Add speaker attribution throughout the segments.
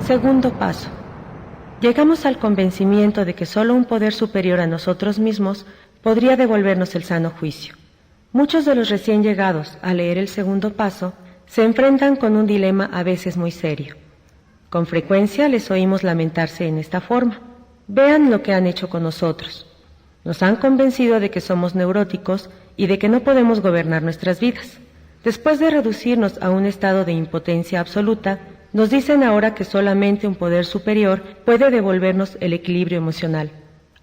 Speaker 1: Segundo paso. Llegamos al convencimiento de que solo un poder superior a nosotros mismos podría devolvernos el sano juicio. Muchos de los recién llegados, al leer el segundo paso, se enfrentan con un dilema a veces muy serio. Con frecuencia les oímos lamentarse en esta forma. Vean lo que han hecho con nosotros. Nos han convencido de que somos neuróticos y de que no podemos gobernar nuestras vidas. Después de reducirnos a un estado de impotencia absoluta, nos dicen ahora que solamente un poder superior puede devolvernos el equilibrio emocional.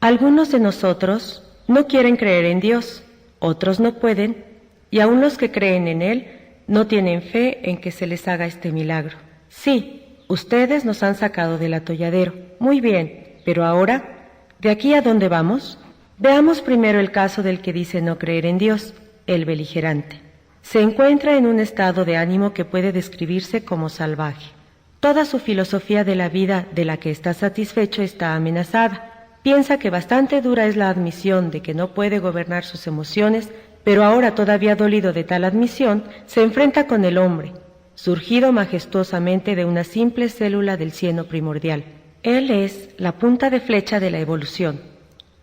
Speaker 1: Algunos de nosotros no quieren creer en Dios, otros no pueden, y aún los que creen en Él no tienen fe en que se les haga este milagro. Sí, ustedes nos han sacado del atolladero. Muy bien, pero ahora, ¿de aquí a dónde vamos? Veamos primero el caso del que dice no creer en Dios, el beligerante. Se encuentra en un estado de ánimo que puede describirse como salvaje. Toda su filosofía de la vida de la que está satisfecho está amenazada. Piensa que bastante dura es la admisión de que no puede gobernar sus emociones, pero ahora todavía dolido de tal admisión, se enfrenta con el hombre, surgido majestuosamente de una simple célula del cieno primordial. Él es la punta de flecha de la evolución,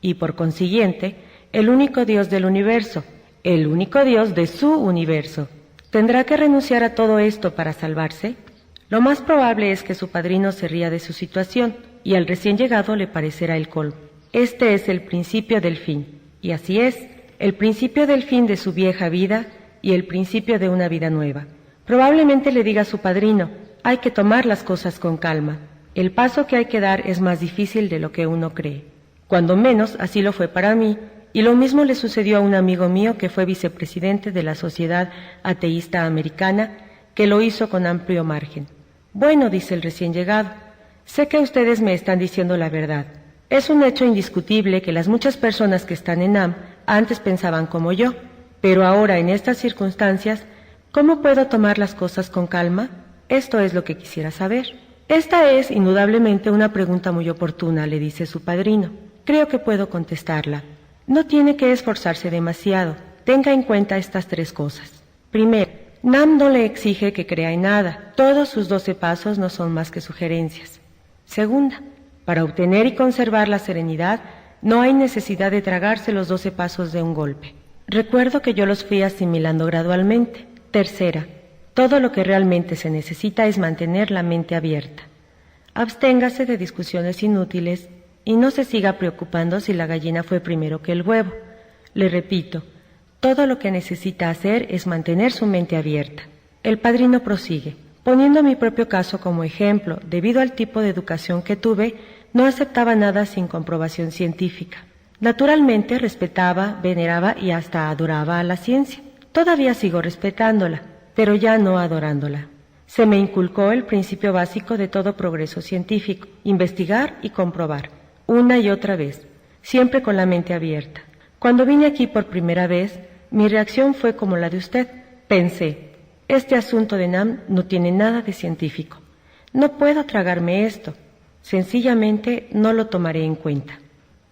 Speaker 1: y por consiguiente, el único Dios del universo, el único Dios de su universo. ¿Tendrá que renunciar a todo esto para salvarse? Lo más probable es que su padrino se ría de su situación, y al recién llegado le parecerá el colmo. Este es el principio del fin, y así es, el principio del fin de su vieja vida y el principio de una vida nueva. Probablemente le diga a su padrino, hay que tomar las cosas con calma. El paso que hay que dar es más difícil de lo que uno cree. Cuando menos, así lo fue para mí, y lo mismo le sucedió a un amigo mío que fue vicepresidente de la Sociedad Ateísta Americana, que lo hizo con amplio margen. Bueno, dice el recién llegado, sé que ustedes me están diciendo la verdad. Es un hecho indiscutible que las muchas personas que están en NAM antes pensaban como yo, pero ahora en estas circunstancias, ¿cómo puedo tomar las cosas con calma? Esto es lo que quisiera saber. Esta es, indudablemente, una pregunta muy oportuna, le dice su padrino. Creo que puedo contestarla. No tiene que esforzarse demasiado. Tenga en cuenta estas 3 cosas. Primero, NAM no le exige que crea en nada. Todos sus 12 pasos no son más que sugerencias. Segunda, para obtener y conservar la serenidad, no hay necesidad de tragarse los 12 pasos de un golpe. Recuerdo que yo los fui asimilando gradualmente. Tercera, todo lo que realmente se necesita es mantener la mente abierta. Absténgase de discusiones inútiles y no se siga preocupando si la gallina fue primero que el huevo. Le repito, todo lo que necesita hacer es mantener su mente abierta. El padrino prosigue. Poniendo mi propio caso como ejemplo, debido al tipo de educación que tuve, no aceptaba nada sin comprobación científica. Naturalmente respetaba, veneraba y hasta adoraba a la ciencia. Todavía sigo respetándola, pero ya no adorándola. Se me inculcó el principio básico de todo progreso científico, investigar y comprobar, una y otra vez, siempre con la mente abierta. Cuando vine aquí por primera vez, mi reacción fue como la de usted. Pensé, este asunto de NAM no tiene nada de científico. No puedo tragarme esto. Sencillamente no lo tomaré en cuenta.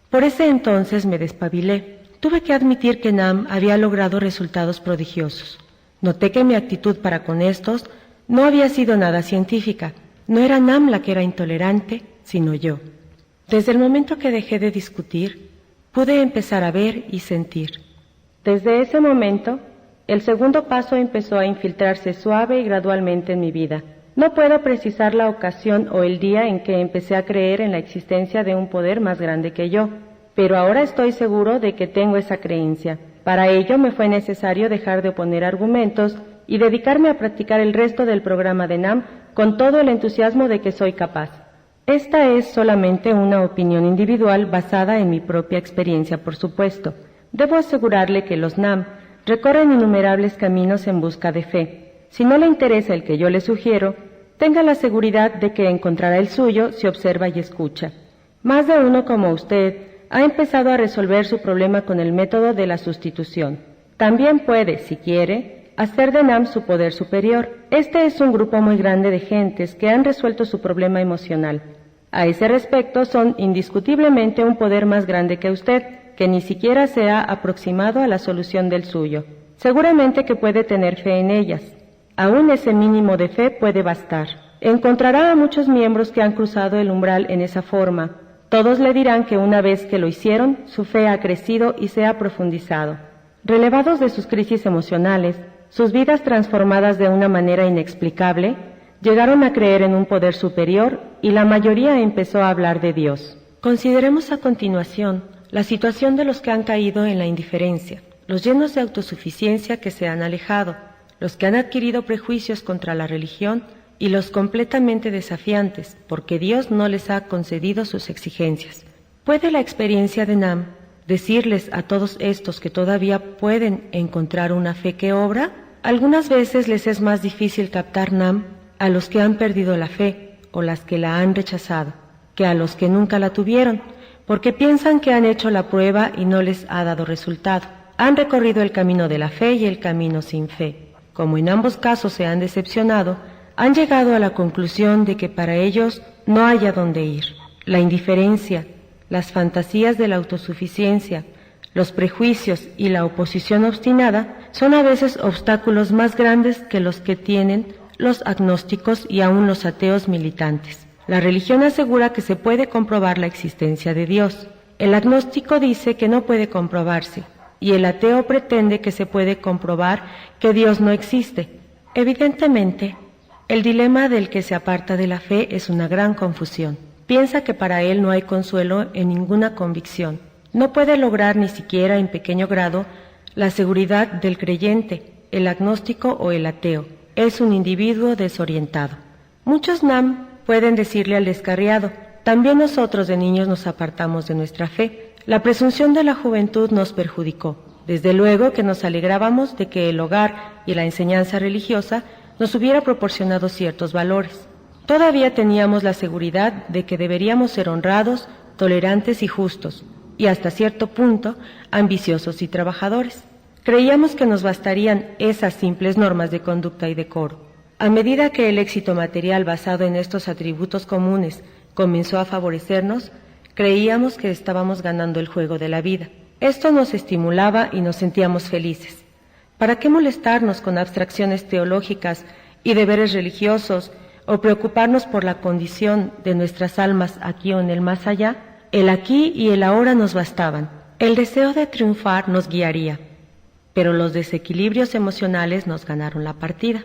Speaker 1: Por ese entonces me despabilé. Tuve que admitir que NAM había logrado resultados prodigiosos. Noté que mi actitud para con estos no había sido nada científica. No era NAM la que era intolerante, sino yo. Desde el momento que dejé de discutir, pude empezar a ver y sentir. Desde ese momento, el segundo paso empezó a infiltrarse suave y gradualmente en mi vida. No puedo precisar la ocasión o el día en que empecé a creer en la existencia de un poder más grande que yo, pero ahora estoy seguro de que tengo esa creencia. Para ello me fue necesario dejar de oponer argumentos y dedicarme a practicar el resto del programa de NAM con todo el entusiasmo de que soy capaz. Esta es solamente una opinión individual basada en mi propia experiencia, por supuesto. Debo asegurarle que los NAM recorren innumerables caminos en busca de fe. Si no le interesa el que yo le sugiero, tenga la seguridad de que encontrará el suyo si observa y escucha. Más de uno como usted ha empezado a resolver su problema con el método de la sustitución. También puede, si quiere, hacer de NAM su poder superior. Este es un grupo muy grande de gentes que han resuelto su problema emocional. A ese respecto son indiscutiblemente un poder más grande que usted, que ni siquiera se ha aproximado a la solución del suyo. Seguramente que puede tener fe en ellas. Aún ese mínimo de fe puede bastar. Encontrará a muchos miembros que han cruzado el umbral en esa forma. Todos le dirán que una vez que lo hicieron, su fe ha crecido y se ha profundizado. Relevados de sus crisis emocionales, sus vidas transformadas de una manera inexplicable, llegaron a creer en un poder superior y la mayoría empezó a hablar de Dios. Consideremos a continuación la situación de los que han caído en la indiferencia, los llenos de autosuficiencia que se han alejado, los que han adquirido prejuicios contra la religión y los completamente desafiantes, porque Dios no les ha concedido sus exigencias. ¿Puede la experiencia de Nam decirles a todos estos que todavía pueden encontrar una fe que obra? Algunas veces les es más difícil captar Nam a los que han perdido la fe o las que la han rechazado, que a los que nunca la tuvieron, porque piensan que han hecho la prueba y no les ha dado resultado. Han recorrido el camino de la fe y el camino sin fe. Como en ambos casos se han decepcionado, han llegado a la conclusión de que para ellos no hay a dónde ir. La indiferencia, las fantasías de la autosuficiencia, los prejuicios y la oposición obstinada son a veces obstáculos más grandes que los que tienen los agnósticos y aún los ateos militantes. La religión asegura que se puede comprobar la existencia de Dios. El agnóstico dice que no puede comprobarse, y el ateo pretende que se puede comprobar que Dios no existe. Evidentemente, el dilema del que se aparta de la fe es una gran confusión. Piensa que para él no hay consuelo en ninguna convicción. No puede lograr ni siquiera en pequeño grado la seguridad del creyente, el agnóstico o el ateo. Es un individuo desorientado. Muchos Nam pueden decirle al descarriado: también nosotros de niños nos apartamos de nuestra fe. La presunción de la juventud nos perjudicó. Desde luego que nos alegrábamos de que el hogar y la enseñanza religiosa nos hubiera proporcionado ciertos valores. Todavía teníamos la seguridad de que deberíamos ser honrados, tolerantes y justos, y hasta cierto punto ambiciosos y trabajadores. Creíamos que nos bastarían esas simples normas de conducta y decoro. A medida que el éxito material basado en estos atributos comunes comenzó a favorecernos, creíamos que estábamos ganando el juego de la vida. Esto nos estimulaba y nos sentíamos felices. ¿Para qué molestarnos con abstracciones teológicas y deberes religiosos o preocuparnos por la condición de nuestras almas aquí o en el más allá? El aquí y el ahora nos bastaban. El deseo de triunfar nos guiaría, pero los desequilibrios emocionales nos ganaron la partida.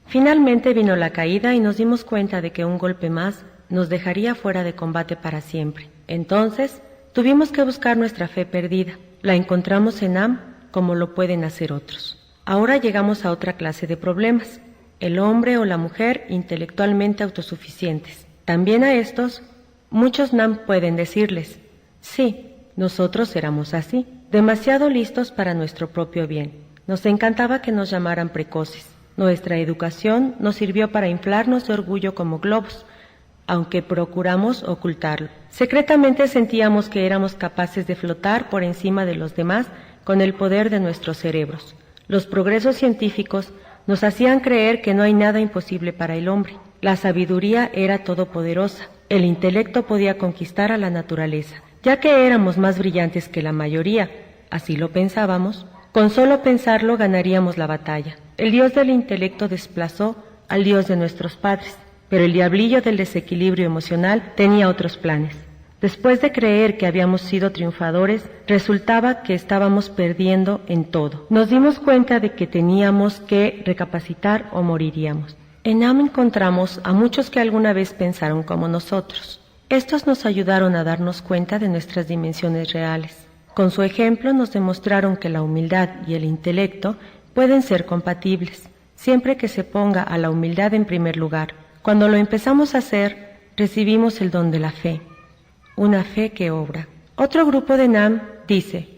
Speaker 1: Finalmente vino la caída y nos dimos cuenta de que un golpe más nos dejaría fuera de combate para siempre. Entonces, tuvimos que buscar nuestra fe perdida. La encontramos en Nam, como lo pueden hacer otros. Ahora llegamos a otra clase de problemas: el hombre o la mujer intelectualmente autosuficientes. También a estos, muchos Nam pueden decirles: sí, nosotros éramos así, demasiado listos para nuestro propio bien. Nos encantaba que nos llamaran precoces. Nuestra educación nos sirvió para inflarnos de orgullo como globos, aunque procuramos ocultarlo. Secretamente sentíamos que éramos capaces de flotar por encima de los demás con el poder de nuestros cerebros. Los progresos científicos nos hacían creer que no hay nada imposible para el hombre. La sabiduría era todopoderosa. El intelecto podía conquistar a la naturaleza. Ya que éramos más brillantes que la mayoría, así lo pensábamos, con solo pensarlo ganaríamos la batalla. El Dios del intelecto desplazó al Dios de nuestros padres, pero el diablillo del desequilibrio emocional tenía otros planes. Después de creer que habíamos sido triunfadores, resultaba que estábamos perdiendo en todo. Nos dimos cuenta de que teníamos que recapacitar o moriríamos. En Nam encontramos a muchos que alguna vez pensaron como nosotros. Estos nos ayudaron a darnos cuenta de nuestras dimensiones reales. Con su ejemplo nos demostraron que la humildad y el intelecto pueden ser compatibles, siempre que se ponga a la humildad en primer lugar. Cuando lo empezamos a hacer, recibimos el don de la fe, una fe que obra. Otro grupo de Nam dice: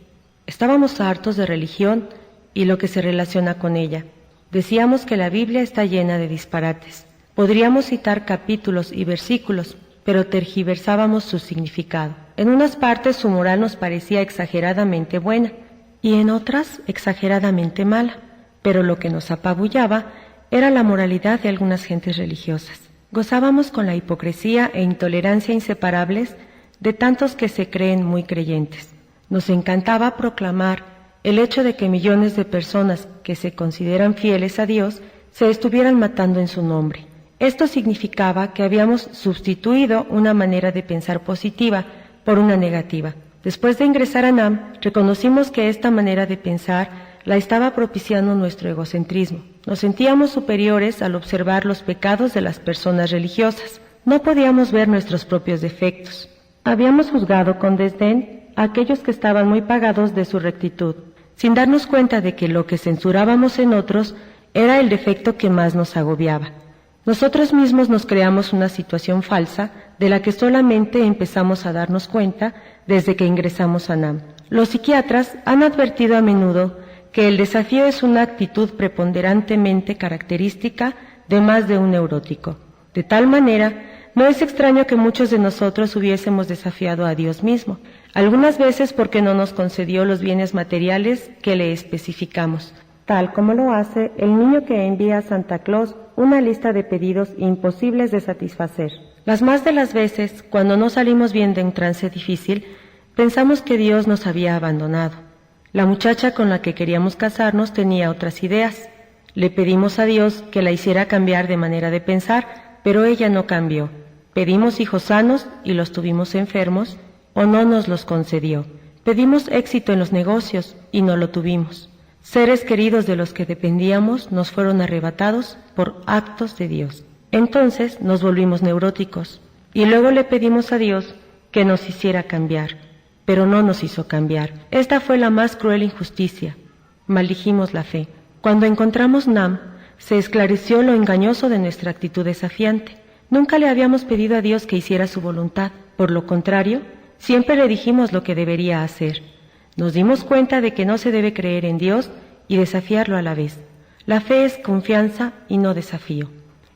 Speaker 1: estábamos hartos de religión y lo que se relaciona con ella. Decíamos que la Biblia está llena de disparates. Podríamos citar capítulos y versículos, pero tergiversábamos su significado. En unas partes su moral nos parecía exageradamente buena y en otras exageradamente mala, pero lo que nos apabullaba era la moralidad de algunas gentes religiosas. Gozábamos con la hipocresía e intolerancia inseparables de tantos que se creen muy creyentes. Nos encantaba proclamar el hecho de que millones de personas que se consideran fieles a Dios se estuvieran matando en su nombre. Esto significaba que habíamos sustituido una manera de pensar positiva por una negativa. Después de ingresar a NAM, reconocimos que esta manera de pensar la estaba propiciando nuestro egocentrismo. Nos sentíamos superiores al observar los pecados de las personas religiosas. No podíamos ver nuestros propios defectos. Habíamos juzgado con desdén a aquellos que estaban muy pagados de su rectitud, sin darnos cuenta de que lo que censurábamos en otros era el defecto que más nos agobiaba. Nosotros mismos nos creamos una situación falsa de la que solamente empezamos a darnos cuenta desde que ingresamos a NAM. Los psiquiatras han advertido a menudo que el desafío es una actitud preponderantemente característica de más de un neurótico. De tal manera, no es extraño que muchos de nosotros hubiésemos desafiado a Dios mismo, algunas veces porque no nos concedió los bienes materiales que le especificamos, tal como lo hace el niño que envía a Santa Claus una lista de pedidos imposibles de satisfacer. Las más de las veces, cuando no salimos bien de un trance difícil, pensamos que Dios nos había abandonado. La muchacha con la que queríamos casarnos tenía otras ideas. Le pedimos a Dios que la hiciera cambiar de manera de pensar, pero ella no cambió. Pedimos hijos sanos y los tuvimos enfermos, o no nos los concedió. Pedimos éxito en los negocios y no lo tuvimos. Seres queridos de los que dependíamos nos fueron arrebatados por actos de Dios. Entonces nos volvimos neuróticos y luego le pedimos a Dios que nos hiciera cambiar, pero no nos hizo cambiar. Esta fue la más cruel injusticia. Maldijimos la fe. Cuando encontramos NAM, se esclareció lo engañoso de nuestra actitud desafiante. Nunca le habíamos pedido a Dios que hiciera su voluntad. Por lo contrario, siempre le dijimos lo que debería hacer. Nos dimos cuenta de que no se debe creer en Dios y desafiarlo a la vez. La fe es confianza y no desafío.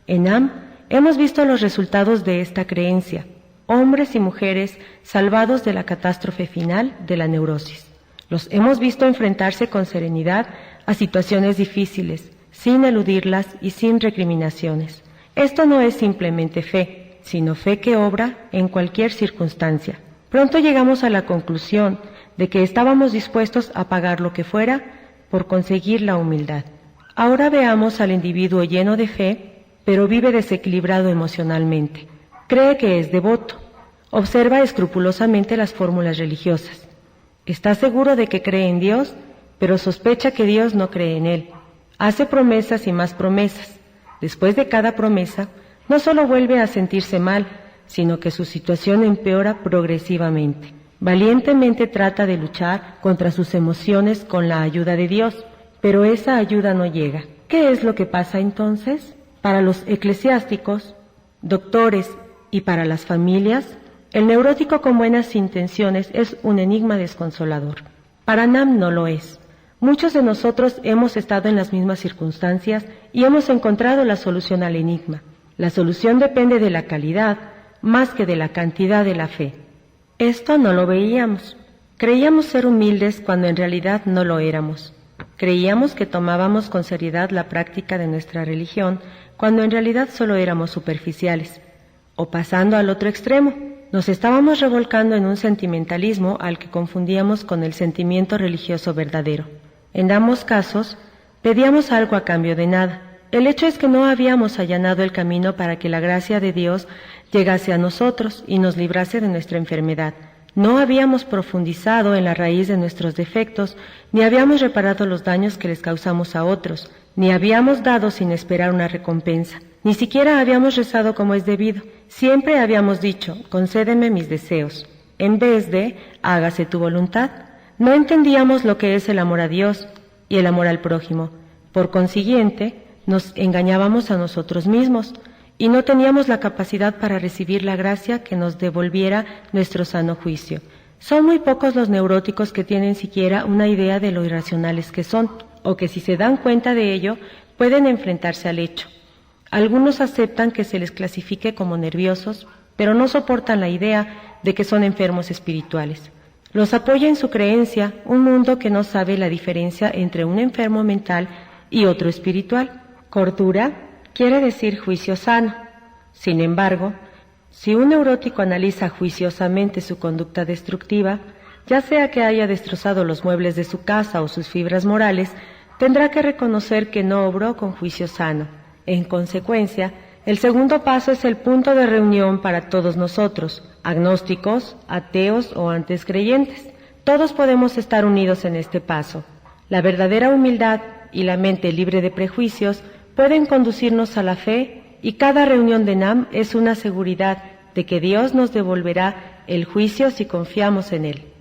Speaker 1: En NAM hemos visto los resultados de esta creencia, hombres y mujeres salvados de la catástrofe final de la neurosis. Los hemos visto enfrentarse con serenidad a situaciones difíciles, sin eludirlas y sin recriminaciones. Esto no es simplemente fe, sino fe que obra en cualquier circunstancia. Pronto llegamos a la conclusión de que estábamos dispuestos a pagar lo que fuera por conseguir la humildad. Ahora veamos al individuo lleno de fe, pero vive desequilibrado emocionalmente. Cree que es devoto. Observa escrupulosamente las fórmulas religiosas. Está seguro de que cree en Dios, pero sospecha que Dios no cree en él. Hace promesas y más promesas. Después de cada promesa, no solo vuelve a sentirse mal, sino que su situación empeora progresivamente. Valientemente trata de luchar contra sus emociones con la ayuda de Dios, pero esa ayuda no llega. ¿Qué es lo que pasa entonces? Para los eclesiásticos, doctores y para las familias, el neurótico con buenas intenciones es un enigma desconsolador. Para NAM no lo es. Muchos de nosotros hemos estado en las mismas circunstancias y hemos encontrado la solución al enigma. La solución depende de la calidad más que de la cantidad de la fe. Esto no lo veíamos. Creíamos ser humildes cuando en realidad no lo éramos. Creíamos que tomábamos con seriedad la práctica de nuestra religión cuando en realidad solo éramos superficiales. O pasando al otro extremo, nos estábamos revolcando en un sentimentalismo al que confundíamos con el sentimiento religioso verdadero. En ambos casos, pedíamos algo a cambio de nada. El hecho es que no habíamos allanado el camino para que la gracia de Dios llegase a nosotros y nos librase de nuestra enfermedad. No habíamos profundizado en la raíz de nuestros defectos, ni habíamos reparado los daños que les causamos a otros, ni habíamos dado sin esperar una recompensa. Ni siquiera habíamos rezado como es debido. Siempre habíamos dicho, concédeme mis deseos, en vez de, hágase tu voluntad. No entendíamos lo que es el amor a Dios y el amor al prójimo. Por consiguiente, nos engañábamos a nosotros mismos y no teníamos la capacidad para recibir la gracia que nos devolviera nuestro sano juicio. Son muy pocos los neuróticos que tienen siquiera una idea de lo irracionales que son, o que si se dan cuenta de ello, pueden enfrentarse al hecho. Algunos aceptan que se les clasifique como nerviosos, pero no soportan la idea de que son enfermos espirituales. Los apoya en su creencia un mundo que no sabe la diferencia entre un enfermo mental y otro espiritual. Cordura quiere decir juicio sano. Sin embargo, si un neurótico analiza juiciosamente su conducta destructiva, ya sea que haya destrozado los muebles de su casa o sus fibras morales, tendrá que reconocer que no obró con juicio sano. En consecuencia, El segundo paso es el punto de reunión para todos nosotros, agnósticos, ateos o antes creyentes. Todos podemos estar unidos en este paso. La verdadera humildad y la mente libre de prejuicios pueden conducirnos a la fe, y cada reunión de NAM es una seguridad de que Dios nos devolverá el juicio si confiamos en Él.